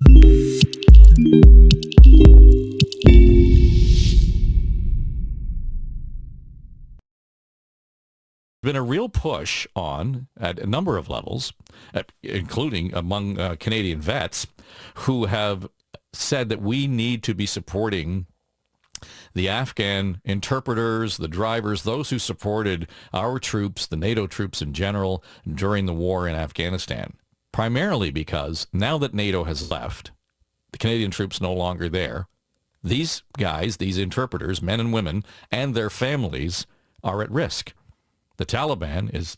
Been a real push on at a number of levels, including among Canadian vets who have said that we need to be supporting the Afghan interpreters, the drivers, those who supported our troops, the NATO troops in general, during the war in Afghanistan. Primarily because now that NATO has left, the Canadian troops no longer there, these guys, these interpreters, men and women, and their families are at risk. The Taliban is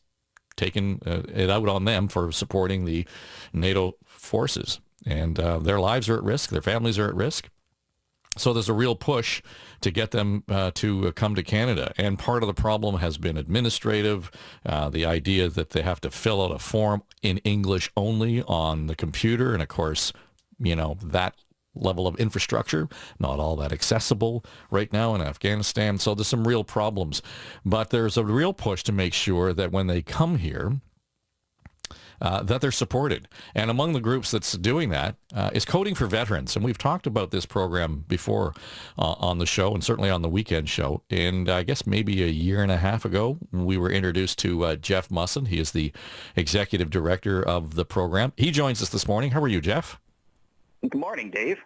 taking it out on them for supporting the NATO forces, and their lives are at risk, their families are at risk. So there's a real push to get them to come to Canada. And part of the problem has been administrative, the idea that they have to fill out a form in English only on the computer. And of course, that level of infrastructure, not all that accessible right now in Afghanistan. So there's some real problems. But there's a real push to make sure that when they come here, that they're supported. And among the groups that's doing that is Coding for Veterans. And we've talked about this program before on the show, and certainly on the weekend show. And I guess maybe a year and a half ago, we were introduced to Jeff Musson. He is the executive director of the program. He joins us this morning. How are you, Jeff? Good morning, Dave.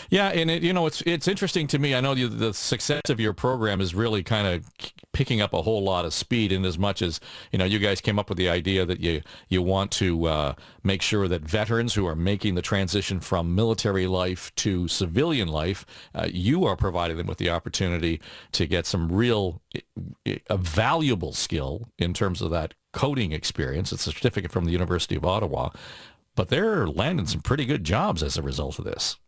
Yeah, and it's interesting to me. I know the success of your program is really kind of picking up a whole lot of speed, in as much as you guys came up with the idea that you want to make sure that veterans who are making the transition from military life to civilian life, you are providing them with the opportunity to get some real a valuable skill in terms of that coding experience. It's a certificate from the University of Ottawa. But they're landing some pretty good jobs as a result of this.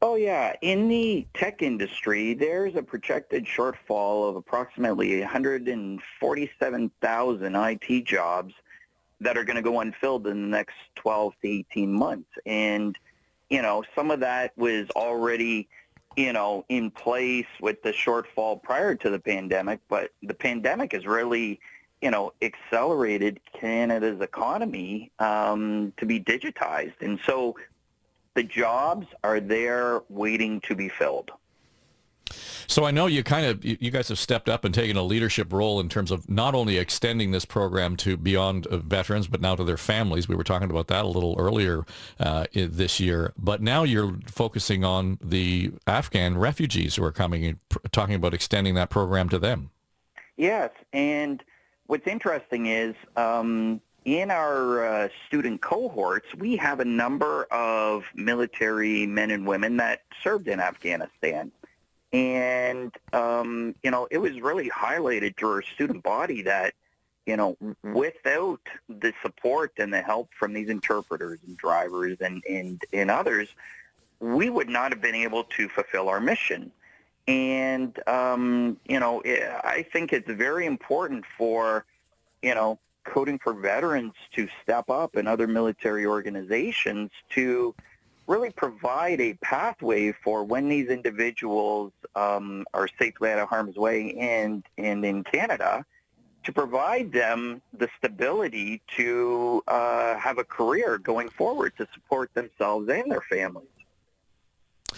Oh, yeah. In the tech industry, there's a projected shortfall of approximately 147,000 IT jobs that are going to go unfilled in the next 12 to 18 months. And, some of that was already, in place with the shortfall prior to the pandemic. But the pandemic has really accelerated Canada's economy to be digitized. And so the jobs are there waiting to be filled. So I know you guys have stepped up and taken a leadership role in terms of not only extending this program to beyond veterans, but now to their families. We were talking about that a little earlier this year. But now you're focusing on the Afghan refugees who are coming and talking about extending that program to them. Yes, and what's interesting is in our student cohorts, we have a number of military men and women that served in Afghanistan. And, it was really highlighted through our student body that, without the support and the help from these interpreters and drivers and others, we would not have been able to fulfill our mission. And, I think it's very important for, Coding for Veterans to step up, and other military organizations to really provide a pathway for when these individuals are safely out of harm's way and in Canada, to provide them the stability to have a career going forward to support themselves and their families.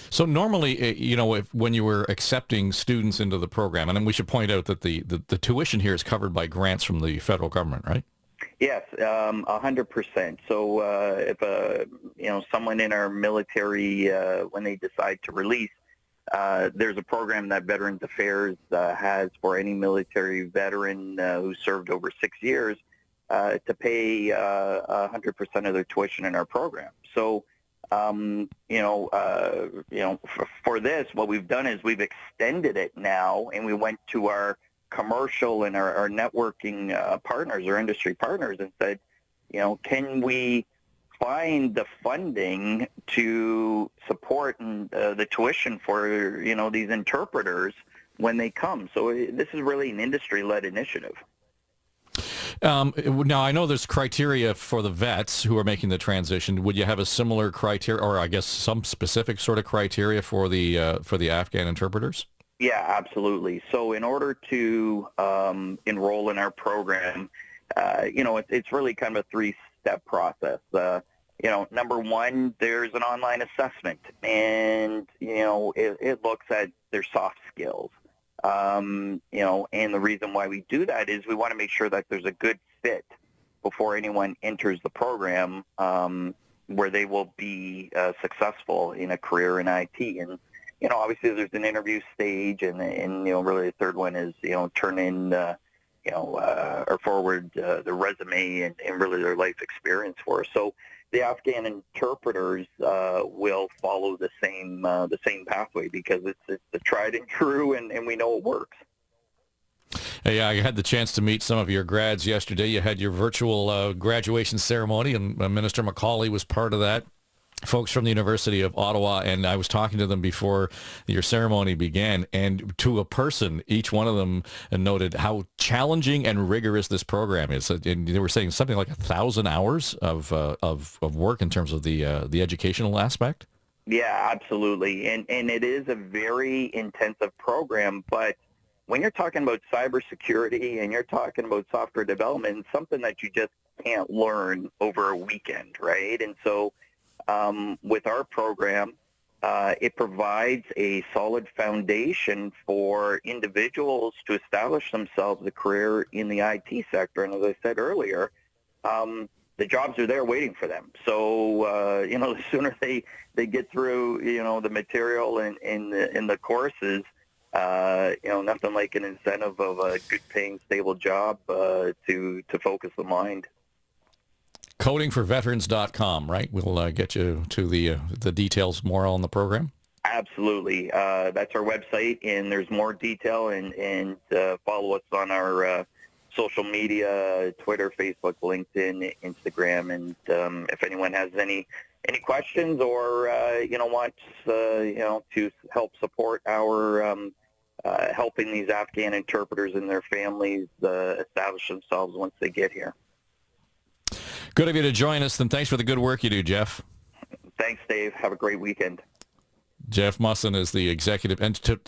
So normally, when you were accepting students into the program, and then we should point out that the tuition here is covered by grants from the federal government, right? Yes, 100%. So if someone in our military, when they decide to release, there's a program that Veterans Affairs has for any military veteran who served over 6 years to pay 100% of their tuition in our program. So for this, what we've done is we've extended it now, and we went to our commercial and our networking partners, our industry partners, and said, can we find the funding to support the tuition for, these interpreters when they come? So this is really an industry-led initiative. Now, I know there's criteria for the vets who are making the transition. Would you have a similar criteria, or I guess some specific sort of criteria for the Afghan interpreters? Yeah, absolutely. So in order to enroll in our program, it's really kind of a three-step process. number one, there's an online assessment, and, it looks at their soft skills. And the reason why we do that is we want to make sure that there's a good fit before anyone enters the program, where they will be successful in a career in IT. And, obviously there's an interview stage, and really the third one is, turn in, or forward the resume and really their life experience for us. So the Afghan interpreters will follow the same pathway, because it's the tried and true, and we know it works. Hey, I had the chance to meet some of your grads yesterday. You had your virtual graduation ceremony, and Minister McCauley was part of that. Folks from the University of Ottawa, and I was talking to them before your ceremony began, and to a person, each one of them noted how challenging and rigorous this program is. And they were saying something like 1,000 hours of work in terms of the educational aspect. Yeah, absolutely, and it is a very intensive program. But when you're talking about cybersecurity and you're talking about software development, it's something that you just can't learn over a weekend, right? And so with our program, it provides a solid foundation for individuals to establish themselves a career in the IT sector. And as I said earlier, the jobs are there waiting for them. So, the sooner they get through, the material and the courses, nothing like an incentive of a good paying, stable job to focus the mind. Codingforveterans.com, right? We'll get you to the details more on the program. Absolutely. That's our website, and there's more detail, and follow us on our social media, Twitter, Facebook, LinkedIn, Instagram. And if anyone has any questions or, wants, to help support our helping these Afghan interpreters and their families establish themselves once they get here. Good of you to join us, and thanks for the good work you do, Jeff. Thanks, Dave. Have a great weekend. Jeff Musson is the executive, and to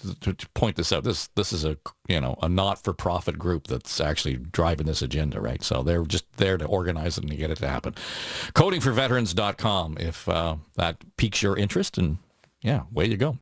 point this out, this is a not-for-profit group that's actually driving this agenda, right? So they're just there to organize it and to get it to happen. Codingforveterans.com if that piques your interest, and yeah, way you go.